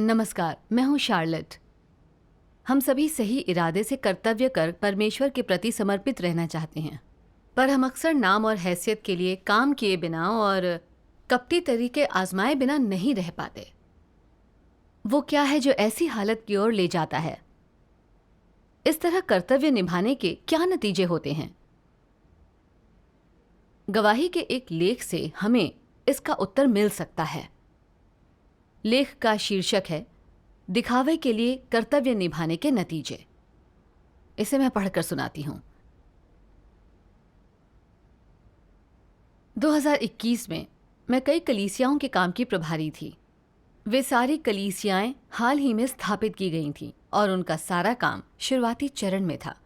नमस्कार, मैं हूँ शार्लेट। हम सभी सही इरादे से कर्तव्य कर परमेश्वर के प्रति समर्पित रहना चाहते हैं, पर हम अक्सर नाम और हैसियत के लिए काम किए बिना और कपटी तरीके आजमाए बिना नहीं रह पाते। वो क्या है जो ऐसी हालत की ओर ले जाता है? इस तरह कर्तव्य निभाने के क्या नतीजे होते हैं? गवाही के एक लेख से हमें इसका उत्तर मिल सकता है। लेख का शीर्षक है दिखावे के लिए कर्तव्य निभाने के नतीजे। इसे मैं पढ़कर सुनाती हूं। 2021 में मैं कई कलीसियाओं के काम की प्रभारी थी। वे सारी कलीसियाएं हाल ही में स्थापित की गई थीं और उनका सारा काम शुरुआती चरण में था।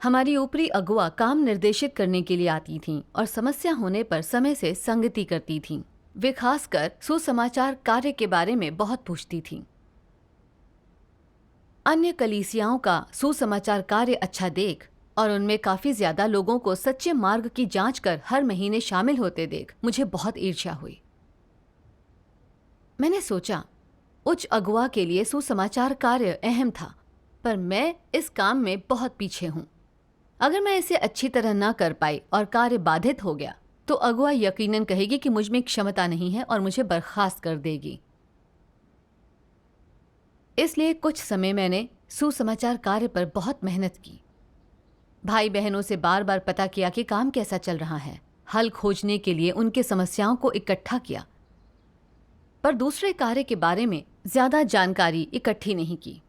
हमारी ऊपरी अगुआ काम निर्देशित करने के लिए आती थीं और समस्या होने पर समय से संगति करती थीं। वे खासकर सुसमाचार कार्य के बारे में बहुत पूछती थीं। अन्य कलीसियाओं का सुसमाचार कार्य अच्छा देख और उनमें काफी ज्यादा लोगों को सच्चे मार्ग की जांच कर हर महीने शामिल होते देख मुझे बहुत ईर्ष्या हुई। मैंने सोचा उच्च अगुआ के लिए सुसमाचार कार्य अहम था, पर मैं इस काम में बहुत पीछे हूं। अगर मैं इसे अच्छी तरह न कर पाई और कार्य बाधित हो गया तो अगुआ यकीनन कहेगी कि मुझ में क्षमता नहीं है और मुझे बर्खास्त कर देगी। इसलिए कुछ समय मैंने सुसमाचार कार्य पर बहुत मेहनत की। भाई बहनों से बार बार पता किया कि काम कैसा चल रहा है, हल खोजने के लिए उनके समस्याओं को इकट्ठा किया, पर दूसरे कार्य के बारे में ज्यादा जानकारी इकट्ठी नहीं की।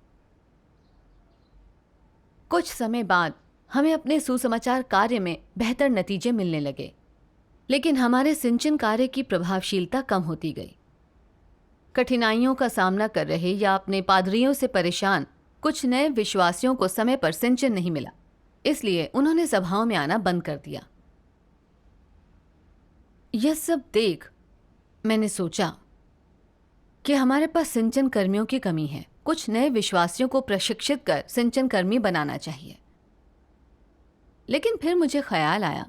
कुछ समय बाद हमें अपने सुसमाचार कार्य में बेहतर नतीजे मिलने लगे, लेकिन हमारे सिंचन कार्य की प्रभावशीलता कम होती गई। कठिनाइयों का सामना कर रहे या अपने पादरियों से परेशान कुछ नए विश्वासियों को समय पर सिंचन नहीं मिला, इसलिए उन्होंने सभाओं में आना बंद कर दिया। यह सब देख मैंने सोचा कि हमारे पास सिंचन कर्मियों की कमी है। कुछ नए विश्वासियों को प्रशिक्षित कर सिंचन कर्मी बनाना चाहिए। लेकिन फिर मुझे ख्याल आया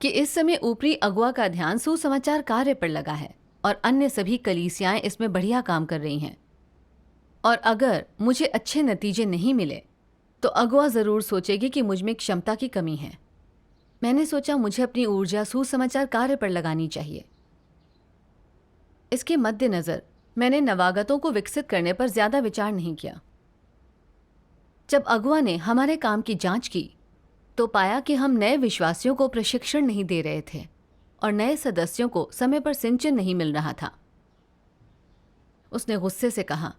कि इस समय ऊपरी अगुआ का ध्यान सुसमाचार कार्य पर लगा है और अन्य सभी कलीसियाएं इसमें बढ़िया काम कर रही हैं, और अगर मुझे अच्छे नतीजे नहीं मिले तो अगुआ ज़रूर सोचेगी कि मुझ में क्षमता की कमी है। मैंने सोचा मुझे अपनी ऊर्जा सुसमाचार कार्य पर लगानी चाहिए। इसके मद्देनज़र मैंने नवागतों को विकसित करने पर ज़्यादा विचार नहीं किया। जब अगुआ ने हमारे काम की जांच की तो पाया कि हम नए विश्वासियों को प्रशिक्षण नहीं दे रहे थे और नए सदस्यों को समय पर सिंचन नहीं मिल रहा था। उसने गुस्से से कहा,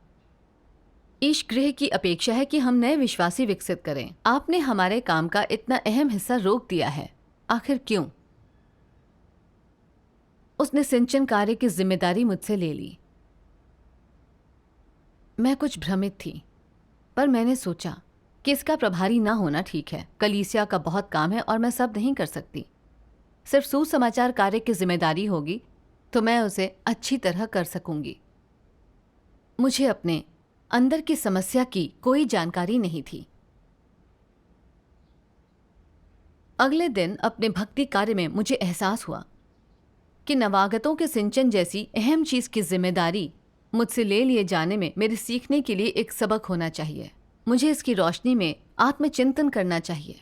ईश गृह की अपेक्षा है कि हम नए विश्वासी विकसित करें। आपने हमारे काम का इतना अहम हिस्सा रोक दिया है, आखिर क्यों? उसने सिंचन कार्य की जिम्मेदारी मुझसे ले ली। मैं कुछ भ्रमित थी, पर मैंने सोचा कि इसका प्रभारी ना होना ठीक है। कलीसिया का बहुत काम है और मैं सब नहीं कर सकती। सिर्फ सुसमाचार कार्य की जिम्मेदारी होगी तो मैं उसे अच्छी तरह कर सकूंगी। मुझे अपने अंदर की समस्या की कोई जानकारी नहीं थी। अगले दिन अपने भक्ति कार्य में मुझे एहसास हुआ कि नवागतों के सिंचन जैसी अहम चीज की जिम्मेदारी मुझसे ले लिए जाने में मेरे सीखने के लिए एक सबक होना चाहिए। मुझे इसकी रोशनी में आत्मचिंतन करना चाहिए।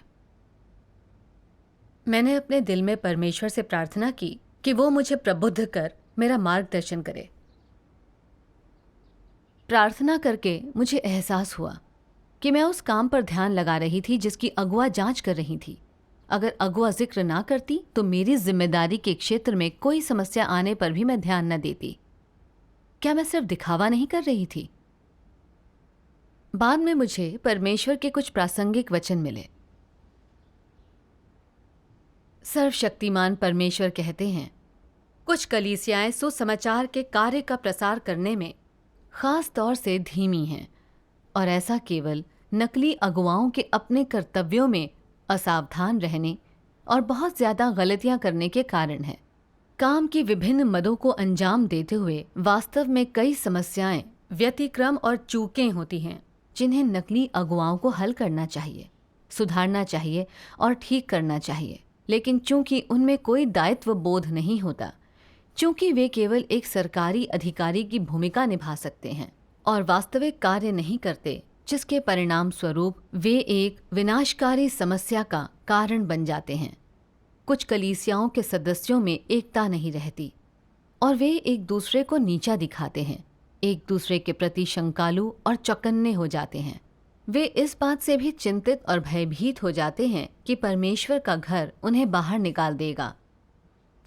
मैंने अपने दिल में परमेश्वर से प्रार्थना की कि वो मुझे प्रबुद्ध कर मेरा मार्गदर्शन करे। प्रार्थना करके मुझे एहसास हुआ कि मैं उस काम पर ध्यान लगा रही थी जिसकी अगुआ जांच कर रही थी। अगर अगुआ जिक्र ना करती तो मेरी जिम्मेदारी के क्षेत्र में कोई समस्या आने पर भी मैं ध्यान न देती। क्या मैं सिर्फ दिखावा नहीं कर रही थी? बाद में मुझे परमेश्वर के कुछ प्रासंगिक वचन मिले। सर्वशक्तिमान परमेश्वर कहते हैं, कुछ कलीसियाएं सुसमाचार के कार्य का प्रसार करने में खास तौर से धीमी हैं, और ऐसा केवल नकली अगुवाओं के अपने कर्तव्यों में असावधान रहने और बहुत ज्यादा गलतियां करने के कारण है। काम की विभिन्न मदों को अंजाम देते हुए वास्तव में कई समस्याएं, व्यतिक्रम और चूकें होती हैं जिन्हें नकली अगुवाओं को हल करना चाहिए, सुधारना चाहिए और ठीक करना चाहिए। लेकिन चूंकि उनमें कोई दायित्व बोध नहीं होता, चूंकि वे केवल एक सरकारी अधिकारी की भूमिका निभा सकते हैं और वास्तविक कार्य नहीं करते, जिसके परिणाम स्वरूप वे एक विनाशकारी समस्या का कारण बन जाते हैं। कुछ कलीसियाओं के सदस्यों में एकता नहीं रहती और वे एक दूसरे को नीचा दिखाते हैं, एक दूसरे के प्रति शंकालु और चौकन्ने हो जाते हैं। वे इस बात से भी चिंतित और भयभीत हो जाते हैं कि परमेश्वर का घर उन्हें बाहर निकाल देगा।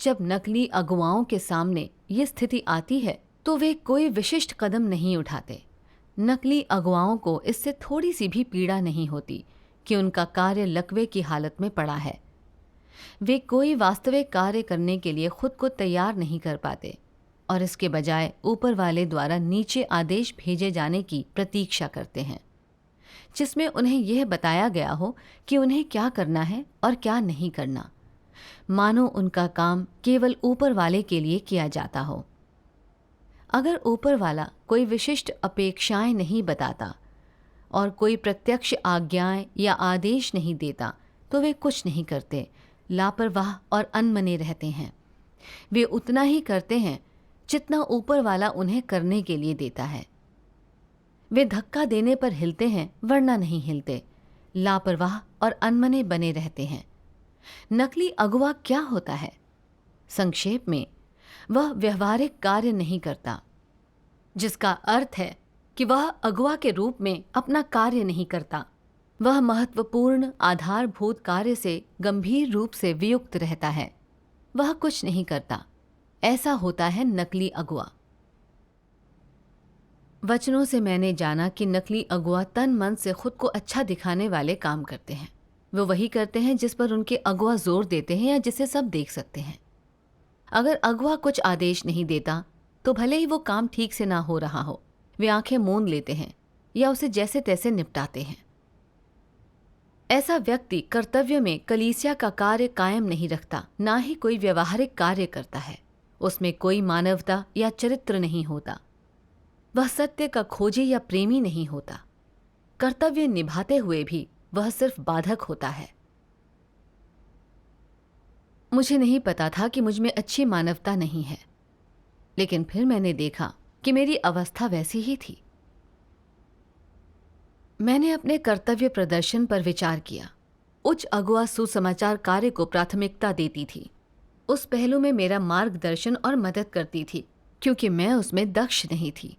जब नकली अगुवाओं के सामने ये स्थिति आती है तो वे कोई विशिष्ट कदम नहीं उठाते। नकली अगुवाओं को इससे थोड़ी सी भी पीड़ा नहीं होती कि उनका कार्य लकवे की हालत में पड़ा है। वे कोई वास्तविक कार्य करने के लिए खुद को तैयार नहीं कर पाते और इसके बजाय ऊपर वाले द्वारा नीचे आदेश भेजे जाने की प्रतीक्षा करते हैं, जिसमें उन्हें यह बताया गया हो कि उन्हें क्या करना है और क्या नहीं करना, मानो उनका काम केवल ऊपर वाले के लिए किया जाता हो। अगर ऊपर वाला कोई विशिष्ट अपेक्षाएं नहीं बताता और कोई प्रत्यक्ष आज्ञाएं या आदेश नहीं देता तो वे कुछ नहीं करते, लापरवाह और अनमने रहते हैं। वे उतना ही करते हैं जितना ऊपर वाला उन्हें करने के लिए देता है। वे धक्का देने पर हिलते हैं वरना नहीं हिलते, लापरवाह और अनमने बने रहते हैं। नकली अगुवा क्या होता है? संक्षेप में, वह व्यवहारिक कार्य नहीं करता, जिसका अर्थ है कि वह अगुवा के रूप में अपना कार्य नहीं करता। वह महत्वपूर्ण आधारभूत कार्य से गंभीर रूप से वियुक्त रहता है। वह कुछ नहीं करता। ऐसा होता है नकली अगुवा। वचनों से मैंने जाना कि नकली अगुवा तन मन से खुद को अच्छा दिखाने वाले काम करते हैं। वो वही करते हैं जिस पर उनके अगुवा जोर देते हैं या जिसे सब देख सकते हैं। अगर अगुवा कुछ आदेश नहीं देता तो भले ही वो काम ठीक से ना हो रहा हो, वे आंखें मूंद लेते हैं या उसे जैसे तैसे निपटाते हैं। ऐसा व्यक्ति कर्तव्य में कलीसिया का कार्य कायम नहीं रखता, ना ही कोई व्यवहारिक कार्य करता है। उसमें कोई मानवता या चरित्र नहीं होता। वह सत्य का खोजी या प्रेमी नहीं होता। कर्तव्य निभाते हुए भी वह सिर्फ बाधक होता है। मुझे नहीं पता था कि मुझ में अच्छी मानवता नहीं है, लेकिन फिर मैंने देखा कि मेरी अवस्था वैसी ही थी। मैंने अपने कर्तव्य प्रदर्शन पर विचार किया। उच्च अगुवा सुसमाचार कार्य को प्राथमिकता देती थी। उस पहलू में मेरा मार्गदर्शन और मदद करती थी, क्योंकि मैं उसमें दक्ष नहीं थी।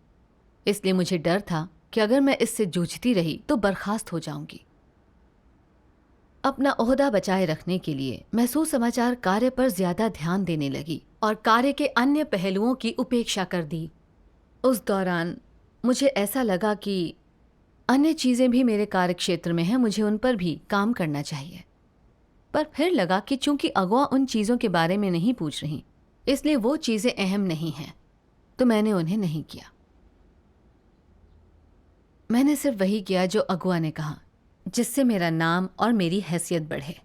इसलिए मुझे डर था कि अगर मैं इससे जूझती रही तो बर्खास्त हो जाऊंगी। अपना ओहदा बचाए रखने के लिए मैं सुसमाचार कार्य पर ज्यादा ध्यान देने लगी और कार्य के अन्य पहलुओं की उपेक्षा कर दी। उस दौरान मुझे ऐसा लगा कि अन्य चीज़ें भी मेरे कार्यक्षेत्र में हैं, मुझे उन पर भी काम करना चाहिए। पर फिर लगा कि चूंकि अगुवा उन चीज़ों के बारे में नहीं पूछ रही, इसलिए वो चीज़ें अहम नहीं हैं, तो मैंने उन्हें नहीं किया। मैंने सिर्फ वही किया जो अगुवा ने कहा, जिससे मेरा नाम और मेरी हैसियत बढ़े।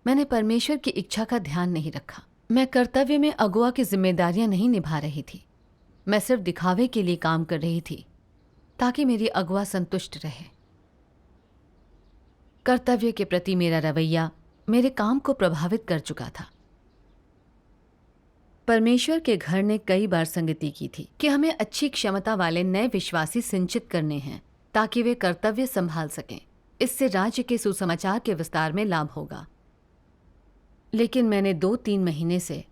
मैंने परमेश्वर की इच्छा का ध्यान नहीं रखा। मैं कर्तव्य में अगुवा की जिम्मेदारियां नहीं निभा रही थी। मैं सिर्फ दिखावे के लिए काम कर रही थी ताकि मेरी अगुवा संतुष्ट रहे। कर्तव्य के प्रति मेरा रवैया मेरे काम को प्रभावित कर चुका था। परमेश्वर के घर ने कई बार संगति की थी कि हमें अच्छी क्षमता वाले नए विश्वासी सिंचित करने हैं ताकि वे कर्तव्य संभाल सकें। इससे राज्य के सुसमाचार के विस्तार में लाभ होगा। लेकिन मैंने 2-3 महीने से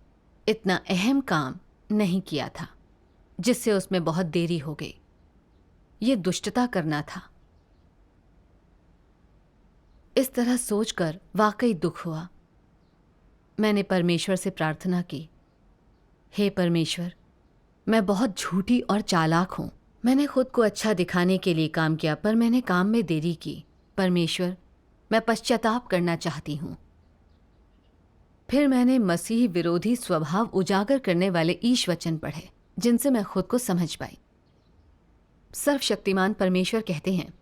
इतना अहम काम नहीं किया था, जिससे उसमें बहुत देरी हो गई। ये दुष्टता करना था। इस तरह सोचकर वाकई दुख हुआ। मैंने परमेश्वर से प्रार्थना की, हे परमेश्वर, मैं बहुत झूठी और चालाक हूं। मैंने खुद को अच्छा दिखाने के लिए काम किया, पर मैंने काम में देरी की। परमेश्वर, मैं पश्चाताप करना चाहती हूं। फिर मैंने मसीह विरोधी स्वभाव उजागर करने वाले ईश वचन पढ़े, जिनसे मैं खुद को समझ पाई। सर्वशक्तिमान परमेश्वर कहते हैं,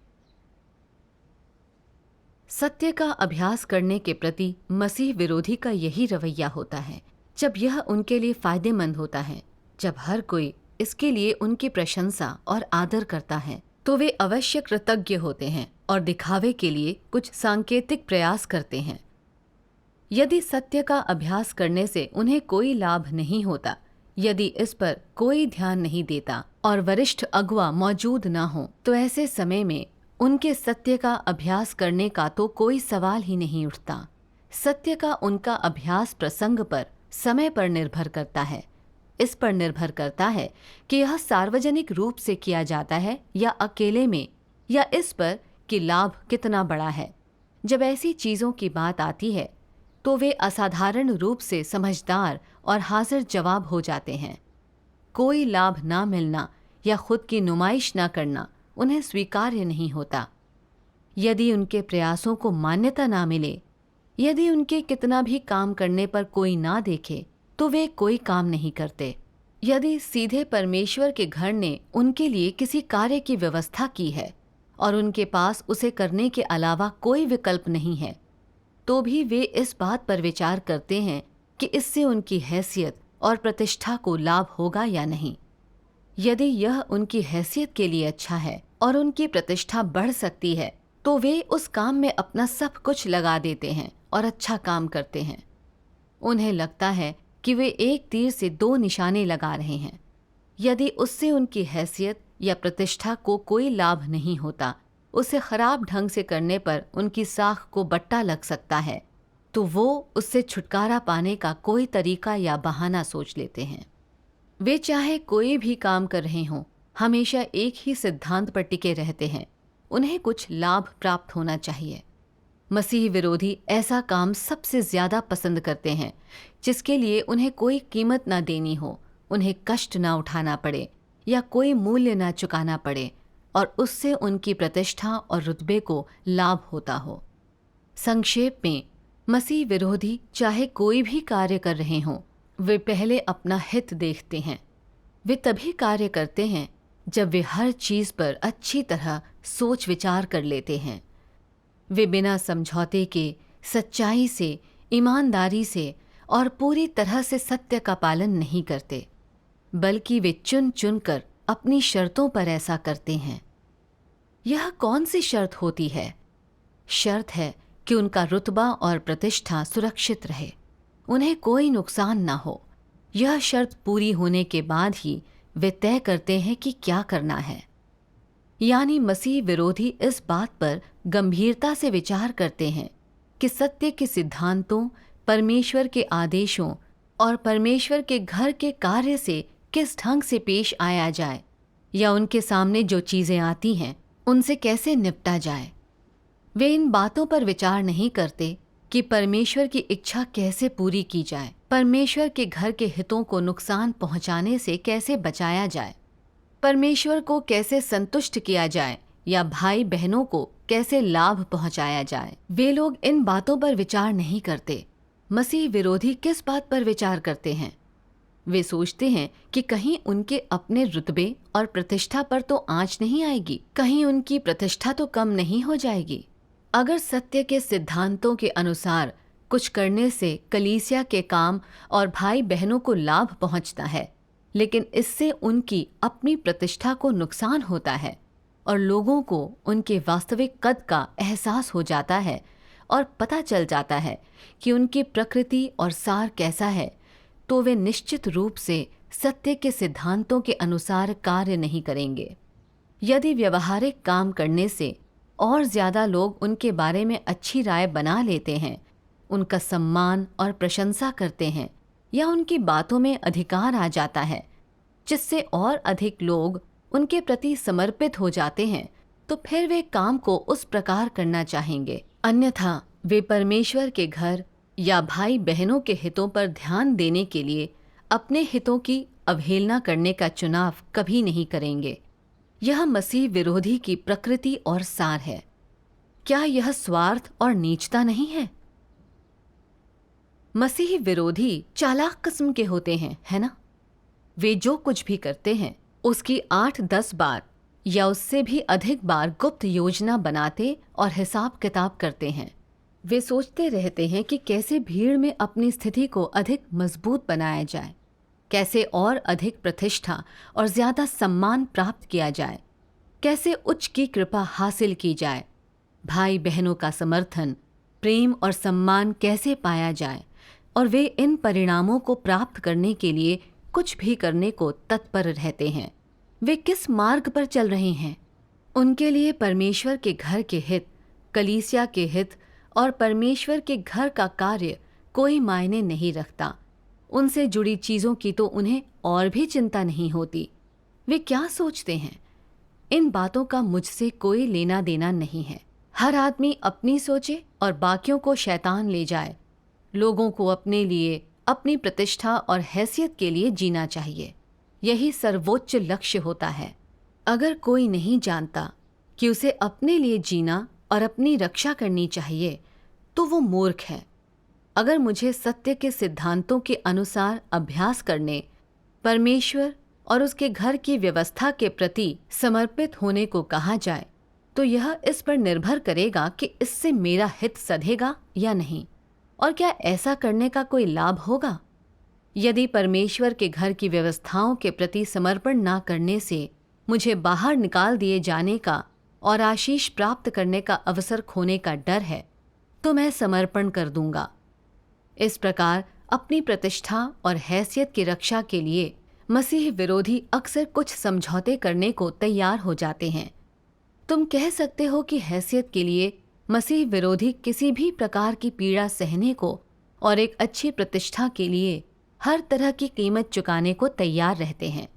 सत्य का अभ्यास करने के प्रति मसीह विरोधी का यही रवैया होता है जब यह उनके लिए फायदेमंद होता है। जब हर कोई इसके लिए उनकी प्रशंसा और आदर करता है तो वे अवश्य कृतज्ञ होते हैं और दिखावे के लिए कुछ सांकेतिक प्रयास करते हैं। यदि सत्य का अभ्यास करने से उन्हें कोई लाभ नहीं होता यदि इस पर कोई ध्यान नहीं देता और वरिष्ठ अगुआ मौजूद न हो तो ऐसे समय में उनके सत्य का अभ्यास करने का तो कोई सवाल ही नहीं उठता। सत्य का उनका अभ्यास प्रसंग पर, समय पर निर्भर करता है। इस पर निर्भर करता है कि यह सार्वजनिक रूप से किया जाता है या अकेले में, या इस पर कि लाभ कितना बड़ा है। जब ऐसी चीज़ों की बात आती है तो वे असाधारण रूप से समझदार और हाजिर जवाब हो जाते हैं। कोई लाभ ना मिलना या खुद की नुमाइश ना करना उन्हें स्वीकार्य नहीं होता। यदि उनके प्रयासों को मान्यता ना मिले, यदि उनके कितना भी काम करने पर कोई ना देखे, तो वे कोई काम नहीं करते। यदि सीधे परमेश्वर के घर ने उनके लिए किसी कार्य की व्यवस्था की है और उनके पास उसे करने के अलावा कोई विकल्प नहीं है, तो भी वे इस बात पर विचार करते हैं कि इससे उनकी हैसियत और प्रतिष्ठा को लाभ होगा या नहीं। यदि यह उनकी हैसियत के लिए अच्छा है और उनकी प्रतिष्ठा बढ़ सकती है, तो वे उस काम में अपना सब कुछ लगा देते हैं और अच्छा काम करते हैं। उन्हें लगता है कि वे एक तीर से दो निशाने लगा रहे हैं। यदि उससे उनकी हैसियत या प्रतिष्ठा को कोई लाभ नहीं होता, उसे खराब ढंग से करने पर उनकी साख को बट्टा लग सकता है, तो वो उससे छुटकारा पाने का कोई तरीका या बहाना सोच लेते हैं। वे चाहे कोई भी काम कर रहे हों, हमेशा एक ही सिद्धांत पर टिके रहते हैं, उन्हें कुछ लाभ प्राप्त होना चाहिए। मसीह विरोधी ऐसा काम सबसे ज़्यादा पसंद करते हैं जिसके लिए उन्हें कोई कीमत ना देनी हो, उन्हें कष्ट ना उठाना पड़े या कोई मूल्य ना चुकाना पड़े और उससे उनकी प्रतिष्ठा और रुतबे को लाभ होता हो। संक्षेप में, मसीह विरोधी चाहे कोई भी कार्य कर रहे हों, वे पहले अपना हित देखते हैं। वे तभी कार्य करते हैं जब वे हर चीज़ पर अच्छी तरह सोच विचार कर लेते हैं। वे बिना समझौते के सच्चाई से, ईमानदारी से और पूरी तरह से सत्य का पालन नहीं करते, बल्कि वे चुन चुन कर अपनी शर्तों पर ऐसा करते हैं। यह कौन सी शर्त होती है? शर्त है कि उनका रुतबा और प्रतिष्ठा सुरक्षित रहे, उन्हें कोई नुकसान ना हो। यह शर्त पूरी होने के बाद ही वे तय करते हैं कि क्या करना है। यानी मसीह विरोधी इस बात पर गंभीरता से विचार करते हैं कि सत्य के सिद्धांतों, परमेश्वर के आदेशों और परमेश्वर के घर के कार्य से किस ढंग से पेश आया जाए, या उनके सामने जो चीज़ें आती हैं उनसे कैसे निपटा जाए। वे इन बातों पर विचार नहीं करते कि परमेश्वर की इच्छा कैसे पूरी की जाए, परमेश्वर के घर के हितों को नुकसान पहुंचाने से कैसे बचाया जाए, परमेश्वर को कैसे संतुष्ट किया जाए या भाई बहनों को कैसे लाभ पहुंचाया जाए। वे लोग इन बातों पर विचार नहीं करते। मसीह विरोधी किस बात पर विचार करते हैं? वे सोचते हैं कि कहीं उनके अपने रुतबे और प्रतिष्ठा पर तो आंच नहीं आएगी, कहीं उनकी प्रतिष्ठा तो कम नहीं हो जाएगी। अगर सत्य के सिद्धांतों के अनुसार कुछ करने से कलीसिया के काम और भाई बहनों को लाभ पहुंचता है, लेकिन इससे उनकी अपनी प्रतिष्ठा को नुकसान होता है और लोगों को उनके वास्तविक कद का एहसास हो जाता है और पता चल जाता है कि उनकी प्रकृति और सार कैसा है, तो वे निश्चित रूप से सत्य के सिद्धांतों के अनुसार कार्य नहीं करेंगे। यदि व्यवहारिक काम करने से और ज़्यादा लोग उनके बारे में अच्छी राय बना लेते हैं, उनका सम्मान और प्रशंसा करते हैं, या उनकी बातों में अधिकार आ जाता है जिससे और अधिक लोग उनके प्रति समर्पित हो जाते हैं, तो फिर वे काम को उस प्रकार करना चाहेंगे। अन्यथा वे परमेश्वर के घर या भाई बहनों के हितों पर ध्यान देने के लिए अपने हितों की अवहेलना करने का चुनाव कभी नहीं करेंगे। यह मसीह विरोधी की प्रकृति और सार है। क्या यह स्वार्थ और नीचता नहीं है? मसीह विरोधी चालाक किस्म के होते हैं, है ना? वे जो कुछ भी करते हैं उसकी 8-10 बार या उससे भी अधिक बार गुप्त योजना बनाते और हिसाब किताब करते हैं। वे सोचते रहते हैं कि कैसे भीड़ में अपनी स्थिति को अधिक मजबूत बनाया जाए, कैसे और अधिक प्रतिष्ठा और ज़्यादा सम्मान प्राप्त किया जाए, कैसे उच्च की कृपा हासिल की जाए, भाई बहनों का समर्थन, प्रेम और सम्मान कैसे पाया जाए, और वे इन परिणामों को प्राप्त करने के लिए कुछ भी करने को तत्पर रहते हैं। वे किस मार्ग पर चल रहे हैं? उनके लिए परमेश्वर के घर के हित, कलीसिया के हित और परमेश्वर के घर का कार्य कोई मायने नहीं रखता। उनसे जुड़ी चीज़ों की तो उन्हें और भी चिंता नहीं होती। वे क्या सोचते हैं? इन बातों का मुझसे कोई लेना देना नहीं है। हर आदमी अपनी सोचे और बाकियों को शैतान ले जाए। लोगों को अपने लिए, अपनी प्रतिष्ठा और हैसियत के लिए जीना चाहिए। यही सर्वोच्च लक्ष्य होता है। अगर कोई नहीं जानता कि उसे अपने लिए जीना और अपनी रक्षा करनी चाहिए, तो वो मूर्ख है। अगर मुझे सत्य के सिद्धांतों के अनुसार अभ्यास करने, परमेश्वर और उसके घर की व्यवस्था के प्रति समर्पित होने को कहा जाए, तो यह इस पर निर्भर करेगा कि इससे मेरा हित सधेगा या नहीं, और क्या ऐसा करने का कोई लाभ होगा। यदि परमेश्वर के घर की व्यवस्थाओं के प्रति समर्पण ना करने से मुझे बाहर निकाल दिए जाने का और आशीष प्राप्त करने का अवसर खोने का डर है, तो मैं समर्पण कर दूंगा। इस प्रकार अपनी प्रतिष्ठा और हैसियत की रक्षा के लिए मसीह विरोधी अक्सर कुछ समझौते करने को तैयार हो जाते हैं। तुम कह सकते हो कि हैसियत के लिए मसीह विरोधी किसी भी प्रकार की पीड़ा सहने को और एक अच्छी प्रतिष्ठा के लिए हर तरह की कीमत चुकाने को तैयार रहते हैं।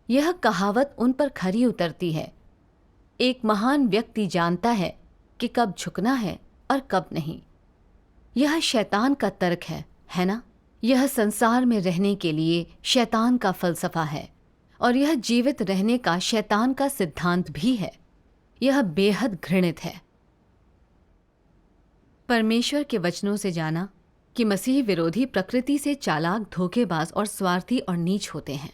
यह कहावत उन पर खरी उतरती है। एक महान व्यक्ति जानता है कि कब झुकना है और कब नहीं। यह शैतान का तर्क है ना? यह संसार में रहने के लिए शैतान का फलसफा है, और यह जीवित रहने का शैतान का सिद्धांत भी है। यह बेहद घृणित है। परमेश्वर के वचनों से जाना कि मसीह विरोधी प्रकृति से चालाक, धोखेबाज और स्वार्थी और नीच होते हैं।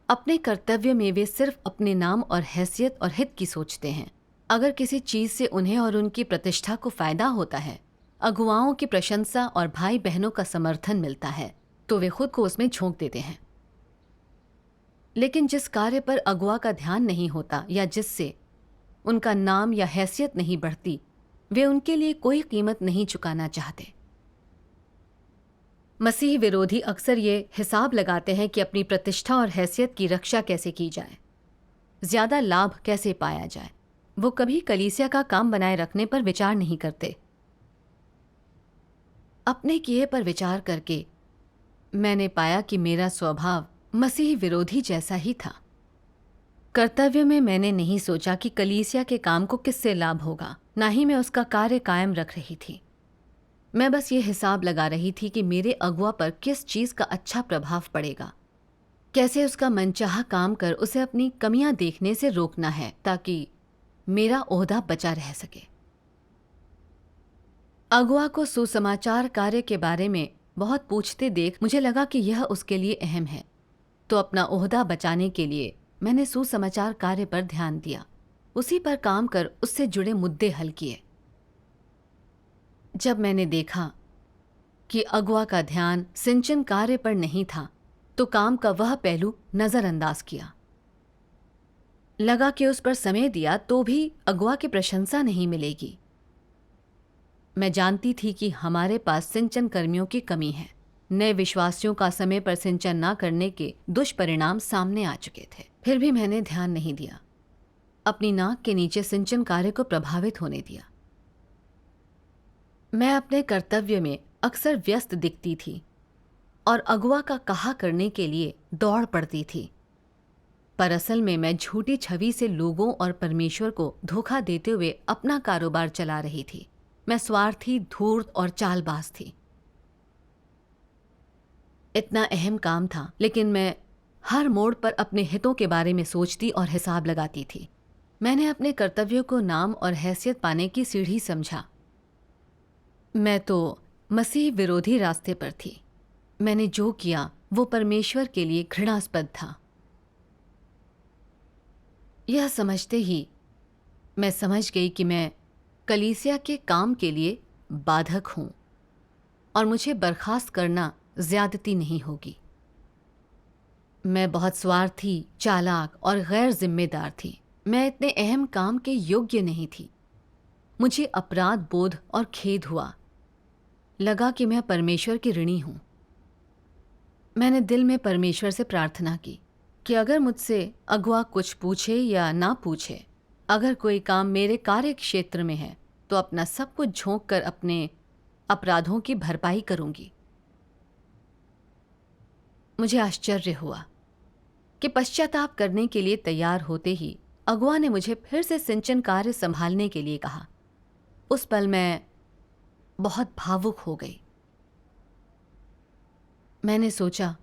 अपने कर्तव्य में वे सिर्फ अपने नाम और हैसियत और हित की सोचते हैं। अगर किसी चीज से उन्हें और उनकी प्रतिष्ठा को फायदा होता है, अगुवाओं की प्रशंसा और भाई बहनों का समर्थन मिलता है, तो वे खुद को उसमें झोंक देते हैं। लेकिन जिस कार्य पर अगुआ का ध्यान नहीं होता या जिससे उनका नाम या हैसियत नहीं बढ़ती, वे उनके लिए कोई कीमत नहीं चुकाना चाहते। मसीह विरोधी अक्सर ये हिसाब लगाते हैं कि अपनी प्रतिष्ठा और हैसियत की रक्षा कैसे की जाए, ज्यादा लाभ कैसे पाया जाए। वो कभी कलीसिया का काम बनाए रखने पर विचार नहीं करते। अपने किए पर विचार करके मैंने पाया कि मेरा स्वभाव मसीह विरोधी जैसा ही था। कर्तव्य में मैंने नहीं सोचा कि कलीसिया के काम को किससे लाभ होगा, ना ही मैं उसका कार्य कायम रख रही थी। मैं बस ये हिसाब लगा रही थी कि मेरे अगुआ पर किस चीज़ का अच्छा प्रभाव पड़ेगा, कैसे उसका मनचाहा काम कर उसे अपनी कमियां देखने से रोकना है ताकि मेरा ओहदा बचा रह सके। अगुआ को सुसमाचार कार्य के बारे में बहुत पूछते देख मुझे लगा कि यह उसके लिए अहम है, तो अपना ओहदा बचाने के लिए मैंने सुसमाचार कार्य पर ध्यान दिया, उसी पर काम कर उससे जुड़े मुद्दे हल किए। जब मैंने देखा कि अगुआ का ध्यान सिंचन कार्य पर नहीं था, तो काम का वह पहलू नज़रअंदाज किया। लगा कि उस पर समय दिया तो भी अगुआ की प्रशंसा नहीं मिलेगी। मैं जानती थी कि हमारे पास सिंचन कर्मियों की कमी है। नए विश्वासियों का समय पर सिंचन न करने के दुष्परिणाम सामने आ चुके थे। फिर भी मैंने ध्यान नहीं दिया, अपनी नाक के नीचे सिंचन कार्य को प्रभावित होने दिया। मैं अपने कर्तव्य में अक्सर व्यस्त दिखती थी और अगुआ का कहा करने के लिए दौड़ पड़ती थी, पर असल में मैं झूठी छवि से लोगों और परमेश्वर को धोखा देते हुए अपना कारोबार चला रही थी। मैं स्वार्थी, धूर्त और चालबाज थी। इतना अहम काम था, लेकिन मैं हर मोड़ पर अपने हितों के बारे में सोचती और हिसाब लगाती थी। मैंने अपने कर्तव्यों को नाम और हैसियत पाने की सीढ़ी समझा। मैं तो मसीह विरोधी रास्ते पर थी। मैंने जो किया वो परमेश्वर के लिए घृणास्पद था। यह समझते ही मैं समझ गई कि मैं कलीसिया के काम के लिए बाधक हूं और मुझे बर्खास्त करना ज्यादती नहीं होगी। मैं बहुत स्वार्थी, चालाक और गैर जिम्मेदार थी। मैं इतने अहम काम के योग्य नहीं थी। मुझे अपराध बोध और खेद हुआ। लगा कि मैं परमेश्वर की ऋणी हूं। मैंने दिल में परमेश्वर से प्रार्थना की कि अगर मुझसे अगुआ कुछ पूछे या ना पूछे, अगर कोई काम मेरे कार्य क्षेत्र में है तो अपना सब कुछ झोंक कर अपने अपराधों की भरपाई करूंगी। मुझे आश्चर्य हुआ कि पश्चाताप करने के लिए तैयार होते ही अगुआ ने मुझे फिर से सिंचन कार्य संभालने के लिए कहा। उस पल मैं बहुत भावुक हो गई। मैंने सोचा,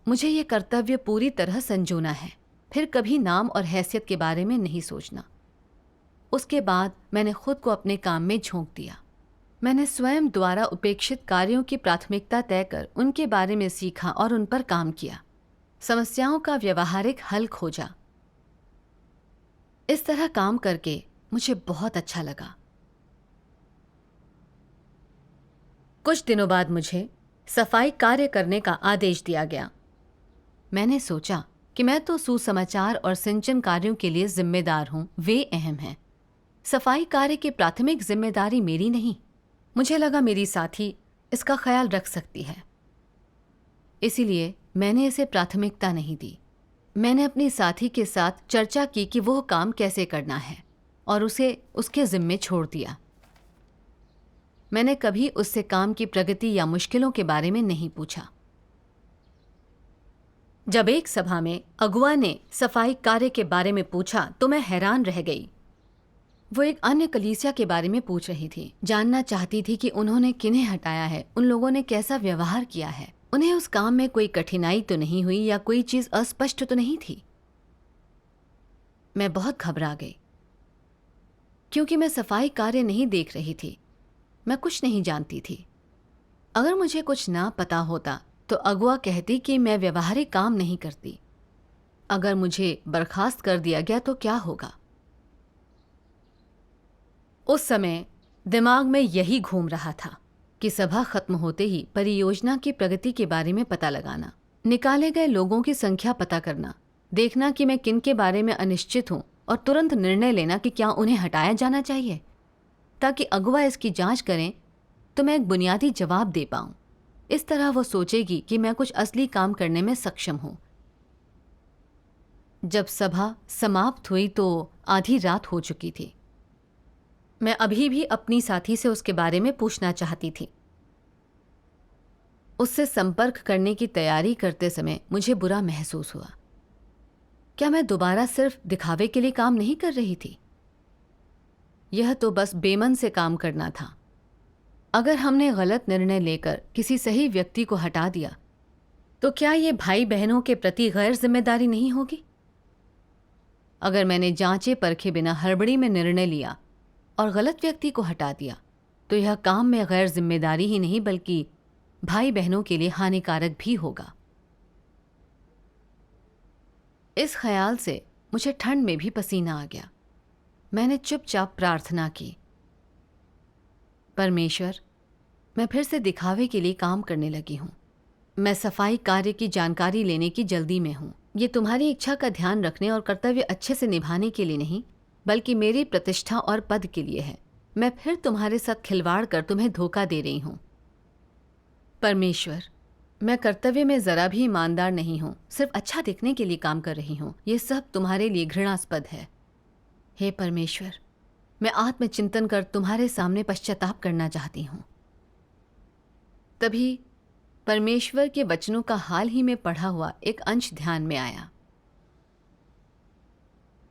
मुझे ये कर्तव्य पूरी तरह संजोना है, फिर कभी नाम और हैसियत के बारे में नहीं सोचना। उसके बाद मैंने खुद को अपने काम में झोंक दिया। मैंने स्वयं द्वारा उपेक्षित कार्यों की प्राथमिकता तय कर उनके बारे में सीखा और उन पर काम किया। समस्याओं का व्यवहारिक हल खोजा। इस तरह काम करके मुझे बहुत अच्छा लगा। कुछ दिनों बाद मुझे सफाई कार्य करने का आदेश दिया गया। मैंने सोचा कि मैं तो सुसमाचार और सिंचन कार्यों के लिए जिम्मेदार हूं, वे अहम हैं। सफाई कार्य की प्राथमिक जिम्मेदारी मेरी नहीं। मुझे लगा मेरी साथी इसका ख्याल रख सकती है, इसीलिए मैंने इसे प्राथमिकता नहीं दी। मैंने अपनी साथी के साथ चर्चा की कि वह काम कैसे करना है और उसे उसके जिम्मे छोड़ दिया। मैंने कभी उससे काम की प्रगति या मुश्किलों के बारे में नहीं पूछा। जब एक सभा में अगुआ ने सफाई कार्य के बारे में पूछा तो मैं हैरान रह गई। वो एक अन्य कलीसिया के बारे में पूछ रही थी, जानना चाहती थी कि उन्होंने किन्हें हटाया है, उन लोगों ने कैसा व्यवहार किया है, उन्हें उस काम में कोई कठिनाई तो नहीं हुई या कोई चीज अस्पष्ट तो नहीं थी। मैं बहुत घबरा गई क्योंकि मैं सफाई कार्य नहीं देख रही थी। मैं कुछ नहीं जानती थी। अगर मुझे कुछ ना पता होता तो अगुआ कहती कि मैं व्यवहारिक काम नहीं करती। अगर मुझे बर्खास्त कर दिया गया तो क्या होगा? उस समय दिमाग में यही घूम रहा था कि सभा खत्म होते ही परियोजना की प्रगति के बारे में पता लगाना, निकाले गए लोगों की संख्या पता करना, देखना कि मैं किन के बारे में अनिश्चित हूं और तुरंत निर्णय लेना कि क्या उन्हें हटाया जाना चाहिए, ताकि अगुआ इसकी जांच करें तो मैं एक बुनियादी जवाब दे पाऊं। इस तरह वो सोचेगी कि मैं कुछ असली काम करने में सक्षम हूं। जब सभा समाप्त हुई तो आधी रात हो चुकी थी। मैं अभी भी अपनी साथी से उसके बारे में पूछना चाहती थी। उससे संपर्क करने की तैयारी करते समय मुझे बुरा महसूस हुआ। क्या मैं दोबारा सिर्फ दिखावे के लिए काम नहीं कर रही थी? यह तो बस बेमन से काम करना था। अगर हमने गलत निर्णय लेकर किसी सही व्यक्ति को हटा दिया तो क्या ये भाई बहनों के प्रति गैर जिम्मेदारी नहीं होगी? अगर मैंने जांचे परखे बिना हड़बड़ी में निर्णय लिया और गलत व्यक्ति को हटा दिया तो यह काम में गैर जिम्मेदारी ही नहीं बल्कि भाई बहनों के लिए हानिकारक भी होगा। इस ख्याल से मुझे ठंड में भी पसीना आ गया। मैंने चुपचाप प्रार्थना की, परमेश्वर, मैं फिर से दिखावे के लिए काम करने लगी हूँ। मैं सफाई कार्य की जानकारी लेने की जल्दी में हूँ। ये तुम्हारी इच्छा का ध्यान रखने और कर्तव्य अच्छे से निभाने के लिए नहीं बल्कि मेरी प्रतिष्ठा और पद के लिए है। मैं फिर तुम्हारे साथ खिलवाड़ कर तुम्हें धोखा दे रही हूँ। परमेश्वर, मैं कर्तव्य में जरा भी ईमानदार नहीं हूँ, सिर्फ अच्छा दिखने के लिए काम कर रही हूँ। ये सब तुम्हारे लिए घृणास्पद है। हे परमेश्वर, मैं आत्मचिंतन कर तुम्हारे सामने पश्चाताप करना चाहती हूँ। तभी परमेश्वर के वचनों का हाल ही में पढ़ा हुआ एक अंश ध्यान में आया।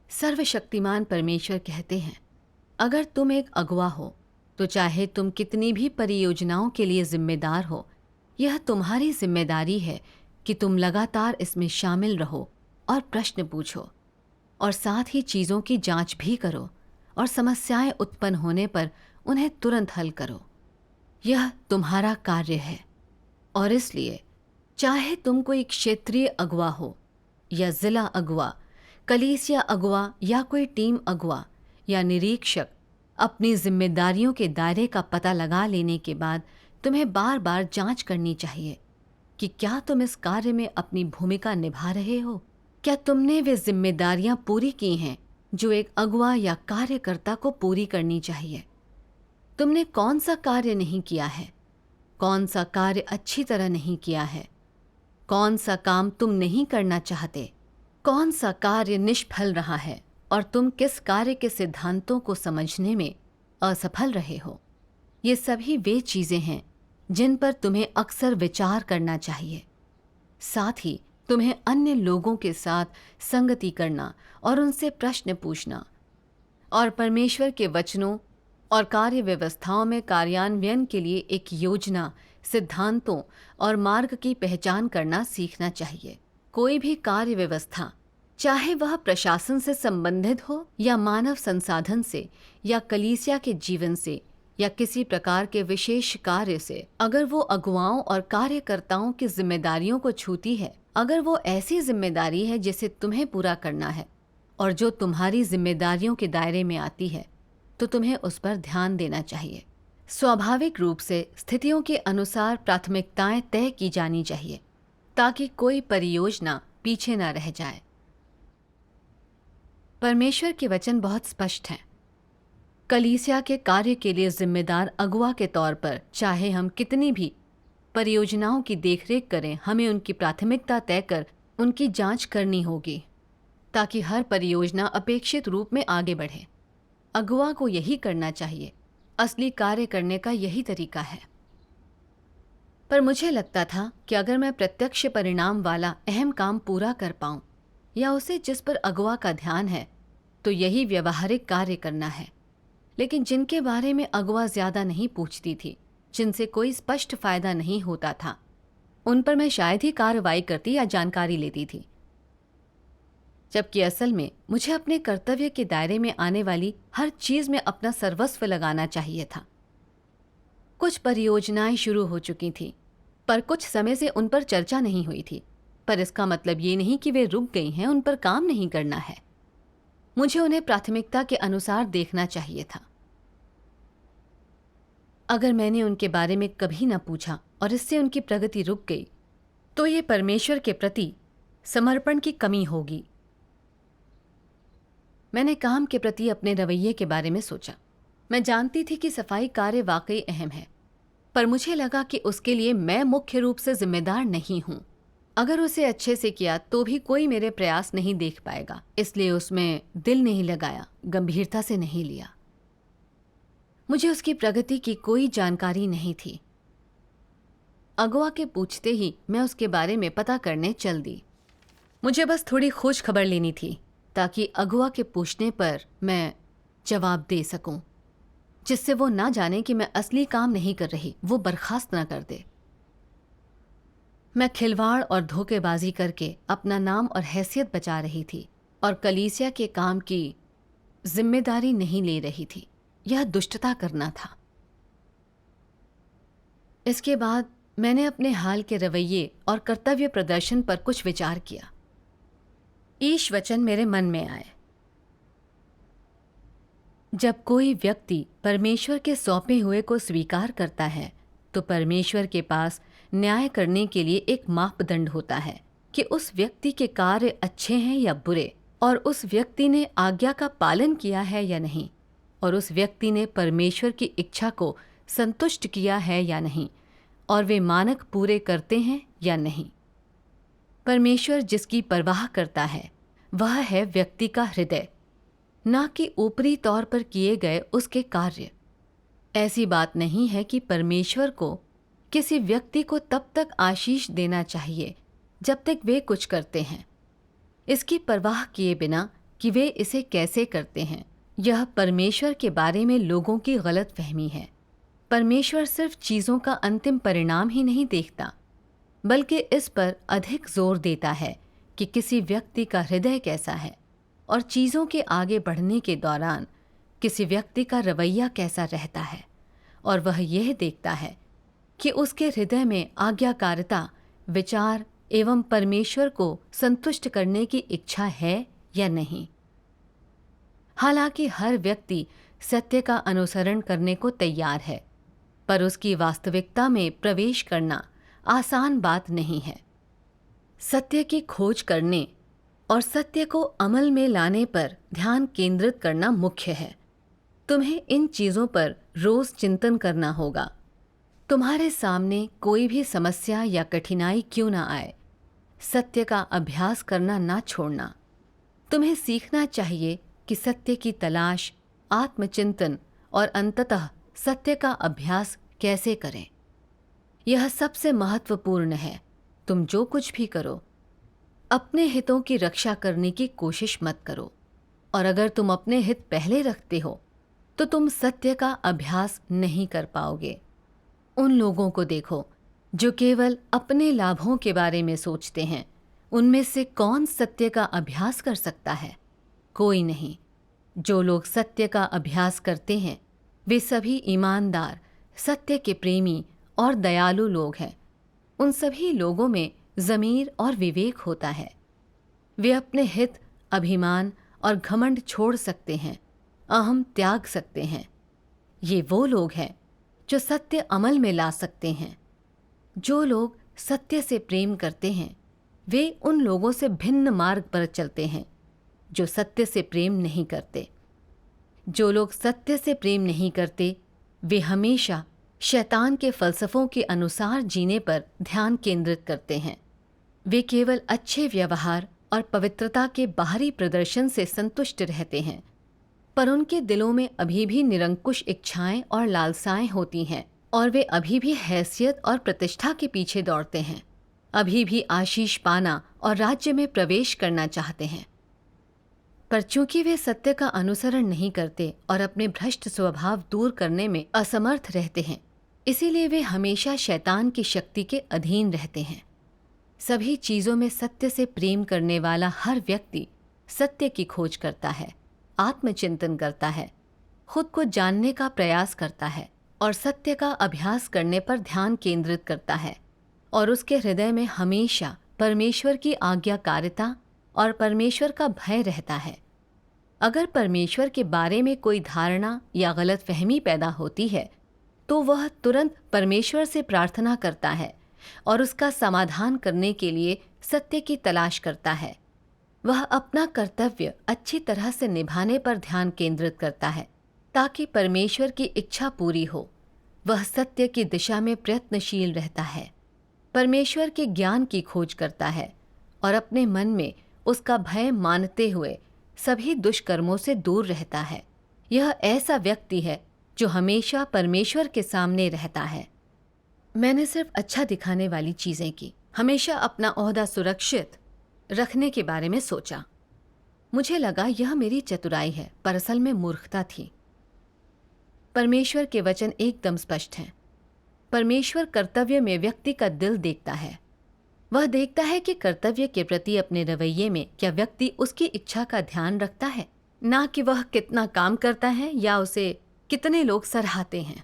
सर्वशक्तिमान परमेश्वर कहते हैं, अगर तुम एक अगुआ हो तो चाहे तुम कितनी भी परियोजनाओं के लिए जिम्मेदार हो, यह तुम्हारी जिम्मेदारी है कि तुम लगातार इसमें शामिल रहो और प्रश्न पूछो और साथ ही चीज़ों की जांच भी करो और समस्याएं उत्पन्न होने पर उन्हें तुरंत हल करो। यह तुम्हारा कार्य है और इसलिए चाहे तुम कोई क्षेत्रीय अगुआ हो या जिला अगुआ, कलीसिया अगुआ या कोई टीम अगुआ या निरीक्षक, अपनी जिम्मेदारियों के दायरे का पता लगा लेने के बाद तुम्हें बार बार जांच करनी चाहिए कि क्या तुम इस कार्य में अपनी भूमिका निभा रहे हो। क्या तुमने वे जिम्मेदारियां पूरी की हैं जो एक अगुआ या कार्यकर्ता को पूरी करनी चाहिए? तुमने कौन सा कार्य नहीं किया है? कौन सा कार्य अच्छी तरह नहीं किया है? कौन सा काम तुम नहीं करना चाहते, कौन सा कार्य निष्फल रहा है और तुम किस कार्य के सिद्धांतों को समझने में असफल रहे हो। ये सभी वे चीज़ें हैं जिन पर तुम्हें अक्सर विचार करना चाहिए। साथ ही तुम्हें अन्य लोगों के साथ संगति करना और उनसे प्रश्न पूछना और परमेश्वर के वचनों और कार्य व्यवस्थाओं में कार्यान्वयन के लिए एक योजना, सिद्धांतों और मार्ग की पहचान करना सीखना चाहिए। कोई भी कार्य व्यवस्था, चाहे वह प्रशासन से संबंधित हो या मानव संसाधन से या कलीसिया के जीवन से या किसी प्रकार के विशेष कार्य से, अगर वो अगुवाओं और कार्यकर्ताओं की जिम्मेदारियों को छूती है, अगर वो ऐसी जिम्मेदारी है जिसे तुम्हें पूरा करना है और जो तुम्हारी जिम्मेदारियों के दायरे में आती है, तो तुम्हें उस पर ध्यान देना चाहिए। स्वाभाविक रूप से स्थितियों के अनुसार प्राथमिकताएं तय की जानी चाहिए ताकि कोई परियोजना पीछे न रह जाए। परमेश्वर के वचन बहुत स्पष्ट हैं। कलीसिया के कार्य के लिए जिम्मेदार अगुवा के तौर पर चाहे हम कितनी भी परियोजनाओं की देखरेख करें, हमें उनकी प्राथमिकता तय कर उनकी जांच करनी होगी ताकि हर परियोजना अपेक्षित रूप में आगे बढ़े। अगुवा को यही करना चाहिए। असली कार्य करने का यही तरीका है। पर मुझे लगता था कि अगर मैं प्रत्यक्ष परिणाम वाला अहम काम पूरा कर पाऊं या उसे जिस पर अगुवा का ध्यान है, तो यही व्यवहारिक कार्य करना है। लेकिन जिनके बारे में अगुवा ज्यादा नहीं पूछती थी, जिनसे कोई स्पष्ट फायदा नहीं होता था, उन पर मैं शायद ही कार्रवाई करती या जानकारी लेती थी, जबकि असल में मुझे अपने कर्तव्य के दायरे में आने वाली हर चीज में अपना सर्वस्व लगाना चाहिए था। कुछ परियोजनाएं शुरू हो चुकी थीं, पर कुछ समय से उन पर चर्चा नहीं हुई थी। पर इसका मतलब ये नहीं कि वे रुक गई हैं, उन पर काम नहीं करना है। मुझे उन्हें प्राथमिकता के अनुसार देखना चाहिए था। अगर मैंने उनके बारे में कभी न पूछा और इससे उनकी प्रगति रुक गई, तो ये परमेश्वर के प्रति समर्पण की कमी होगी। मैंने काम के प्रति अपने रवैये के बारे में सोचा। मैं जानती थी कि सफाई कार्य वाकई अहम है, पर मुझे लगा कि उसके लिए मैं मुख्य रूप से जिम्मेदार नहीं हूं। अगर उसे अच्छे से किया तो भी कोई मेरे प्रयास नहीं देख पाएगा, इसलिए उसमें दिल नहीं लगाया, गंभीरता से नहीं लिया। मुझे उसकी प्रगति की कोई जानकारी नहीं थी। अगुआ के पूछते ही मैं उसके बारे में पता करने चल दी। मुझे बस थोड़ी खोज खबर लेनी थी ताकि अगुआ के पूछने पर मैं जवाब दे सकूं, जिससे वो ना जाने कि मैं असली काम नहीं कर रही, वो बर्खास्त ना कर दे। मैं खिलवाड़ और धोखेबाजी करके अपना नाम और हैसियत बचा रही थी और कलीसिया के काम की जिम्मेदारी नहीं ले रही थी। यह दुष्टता करना था। इसके बाद मैंने अपने हाल के रवैये और कर्तव्य प्रदर्शन पर कुछ विचार किया। ईश वचन मेरे मन में आए। जब कोई व्यक्ति परमेश्वर के सौंपे हुए को स्वीकार करता है, तो परमेश्वर के पास न्याय करने के लिए एक मापदंड होता है कि उस व्यक्ति के कार्य अच्छे हैं या बुरे, और उस व्यक्ति ने आज्ञा का पालन किया है या नहीं, और उस व्यक्ति ने परमेश्वर की इच्छा को संतुष्ट किया है या नहीं, और वे मानक पूरे करते हैं या नहीं। परमेश्वर जिसकी परवाह करता है वह है व्यक्ति का हृदय, ना कि ऊपरी तौर पर किए गए उसके कार्य। ऐसी बात नहीं है कि परमेश्वर को किसी व्यक्ति को तब तक आशीष देना चाहिए जब तक वे कुछ करते हैं, इसकी परवाह किए बिना कि वे इसे कैसे करते हैं। यह परमेश्वर के बारे में लोगों की गलत फहमी है। परमेश्वर सिर्फ चीज़ों का अंतिम परिणाम ही नहीं देखता, बल्कि इस पर अधिक जोर देता है कि किसी व्यक्ति का हृदय कैसा है और चीज़ों के आगे बढ़ने के दौरान किसी व्यक्ति का रवैया कैसा रहता है, और वह यह देखता है कि उसके हृदय में आज्ञाकारिता, विचार एवं परमेश्वर को संतुष्ट करने की इच्छा है या नहीं। हालांकि हर व्यक्ति सत्य का अनुसरण करने को तैयार है, पर उसकी वास्तविकता में प्रवेश करना आसान बात नहीं है। सत्य की खोज करने और सत्य को अमल में लाने पर ध्यान केंद्रित करना मुख्य है। तुम्हें इन चीज़ों पर रोज चिंतन करना होगा। तुम्हारे सामने कोई भी समस्या या कठिनाई क्यों ना आए, सत्य का अभ्यास करना ना छोड़ना। तुम्हें सीखना चाहिए कि सत्य की तलाश, आत्मचिंतन और अंततः सत्य का अभ्यास कैसे करें। यह सबसे महत्वपूर्ण है। तुम जो कुछ भी करो, अपने हितों की रक्षा करने की कोशिश मत करो, और अगर तुम अपने हित पहले रखते हो तो तुम सत्य का अभ्यास नहीं कर पाओगे। उन लोगों को देखो जो केवल अपने लाभों के बारे में सोचते हैं। उनमें से कौन सत्य का अभ्यास कर सकता है? कोई नहीं। जो लोग सत्य का अभ्यास करते हैं वे सभी ईमानदार, सत्य के प्रेमी और दयालु लोग हैं। उन सभी लोगों में ज़मीर और विवेक होता है। वे अपने हित, अभिमान और घमंड छोड़ सकते हैं, अहम त्याग सकते हैं। ये वो लोग हैं जो सत्य अमल में ला सकते हैं। जो लोग सत्य से प्रेम करते हैं वे उन लोगों से भिन्न मार्ग पर चलते हैं जो सत्य से प्रेम नहीं करते। जो लोग सत्य से प्रेम नहीं करते वे हमेशा शैतान के फलसफों के अनुसार जीने पर ध्यान केंद्रित करते हैं। वे केवल अच्छे व्यवहार और पवित्रता के बाहरी प्रदर्शन से संतुष्ट रहते हैं, पर उनके दिलों में अभी भी निरंकुश इच्छाएं और लालसाएं होती हैं, और वे अभी भी हैसियत और प्रतिष्ठा के पीछे दौड़ते हैं, अभी भी आशीष पाना और राज्य में प्रवेश करना चाहते हैं। पर चूंकि वे सत्य का अनुसरण नहीं करते और अपने भ्रष्ट स्वभाव दूर करने में असमर्थ रहते हैं, इसीलिए वे हमेशा शैतान की शक्ति के अधीन रहते हैं। सभी चीज़ों में सत्य से प्रेम करने वाला हर व्यक्ति सत्य की खोज करता है, आत्मचिंतन करता है, खुद को जानने का प्रयास करता है और सत्य का अभ्यास करने पर ध्यान केंद्रित करता है, और उसके हृदय में हमेशा परमेश्वर की आज्ञाकारिता और परमेश्वर का भय रहता है। अगर परमेश्वर के बारे में कोई धारणा या गलतफहमी पैदा होती है तो वह तुरंत परमेश्वर से प्रार्थना करता है और उसका समाधान करने के लिए सत्य की तलाश करता है। वह अपना कर्तव्य अच्छी तरह से निभाने पर ध्यान केंद्रित करता है ताकि परमेश्वर की इच्छा पूरी हो। वह सत्य की दिशा में प्रयत्नशील रहता है, परमेश्वर के ज्ञान की खोज करता है और अपने मन में उसका भय मानते हुए सभी दुष्कर्मों से दूर रहता है। यह ऐसा व्यक्ति है जो हमेशा परमेश्वर के सामने रहता है। मैंने सिर्फ अच्छा दिखाने वाली चीज़ें की, हमेशा अपना ओहदा सुरक्षित रखने के बारे में सोचा। मुझे लगा यह मेरी चतुराई है, पर असल में मूर्खता थी। परमेश्वर के वचन एकदम स्पष्ट हैं। परमेश्वर कर्तव्य में व्यक्ति का दिल देखता है। वह देखता है कि कर्तव्य के प्रति अपने रवैये में क्या व्यक्ति उसकी इच्छा का ध्यान रखता है, ना कि वह कितना काम करता है या उसे कितने लोग सराहते हैं।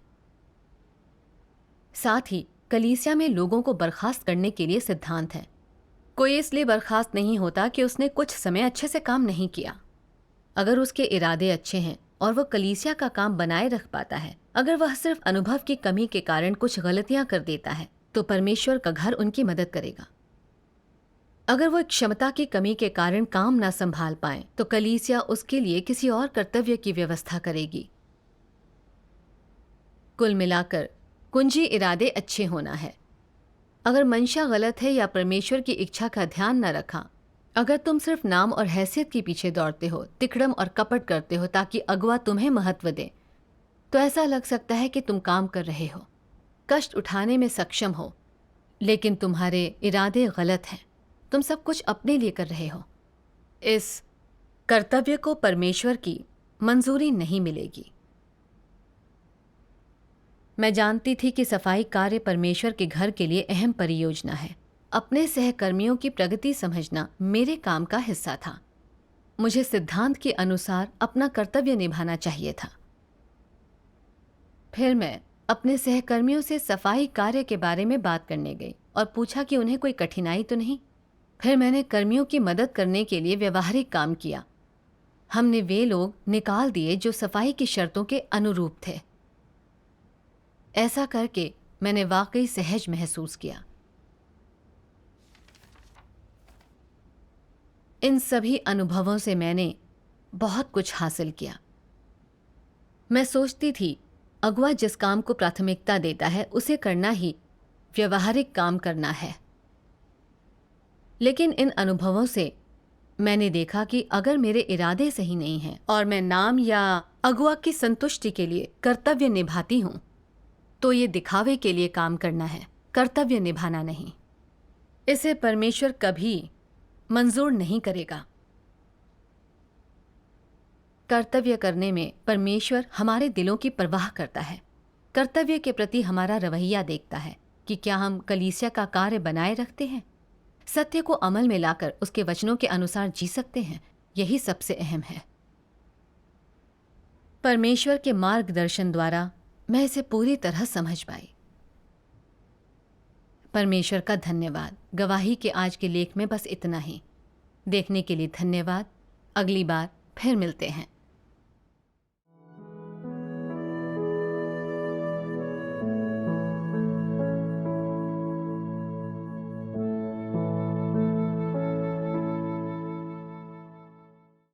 साथ ही कलीसिया में लोगों को बर्खास्त करने के लिए सिद्धांत है। कोई इसलिए बर्खास्त नहीं होता कि उसने कुछ समय अच्छे से काम नहीं किया। अगर उसके इरादे अच्छे हैं और वह कलीसिया का काम बनाए रख पाता है, अगर वह सिर्फ अनुभव की कमी के कारण कुछ गलतियां कर देता है तो परमेश्वर का घर उनकी मदद करेगा। अगर वो क्षमता की कमी के कारण काम ना संभाल पाए तो कलीसिया उसके लिए किसी और कर्तव्य की व्यवस्था करेगी। कुल मिलाकर कुंजी इरादे अच्छे होना है। अगर मंशा गलत है या परमेश्वर की इच्छा का न रखा, अगर तुम सिर्फ नाम और हैसियत के पीछे दौड़ते हो, तिकड़म और कपट करते हो ताकि अगवा तुम्हें महत्व दे, तो ऐसा लग सकता है कि तुम काम कर रहे हो, कष्ट उठाने में सक्षम हो, लेकिन तुम्हारे इरादे गलत हैं। तुम सब कुछ अपने लिए कर रहे हो। इस कर्तव्य को परमेश्वर की मंजूरी नहीं मिलेगी। मैं जानती थी कि सफाई कार्य परमेश्वर के घर के लिए अहम परियोजना है। अपने सहकर्मियों की प्रगति समझना मेरे काम का हिस्सा था। मुझे सिद्धांत के अनुसार अपना कर्तव्य निभाना चाहिए था। फिर मैं अपने सहकर्मियों से सफाई कार्य के बारे में बात करने गई और पूछा कि उन्हें कोई कठिनाई तो नहीं। फिर मैंने कर्मियों की मदद करने के लिए व्यवहारिक काम किया। हमने वे लोग निकाल दिए जो सफाई की शर्तों के अनुरूप थे। ऐसा करके मैंने वाकई सहज महसूस किया। इन सभी अनुभवों से मैंने बहुत कुछ हासिल किया। मैं सोचती थी अगुआ जिस काम को प्राथमिकता देता है उसे करना ही व्यवहारिक काम करना है। लेकिन इन अनुभवों से मैंने देखा कि अगर मेरे इरादे सही नहीं हैं और मैं नाम या अगुआ की संतुष्टि के लिए कर्तव्य निभाती हूँ, तो ये दिखावे के लिए काम करना है, कर्तव्य निभाना नहीं। इसे परमेश्वर कभी मंजूर नहीं करेगा। कर्तव्य करने में परमेश्वर हमारे दिलों की परवाह करता है। कर्तव्य के प्रति हमारा रवैया देखता है कि क्या हम कलीसिया का कार्य बनाए रखते हैं, सत्य को अमल में लाकर उसके वचनों के अनुसार जी सकते हैं। यही सबसे अहम है। परमेश्वर के मार्गदर्शन द्वारा मैं इसे पूरी तरह समझ पाई। परमेश्वर का धन्यवाद। गवाही के आज के लेख में बस इतना ही। देखने के लिए धन्यवाद। अगली बार फिर मिलते हैं।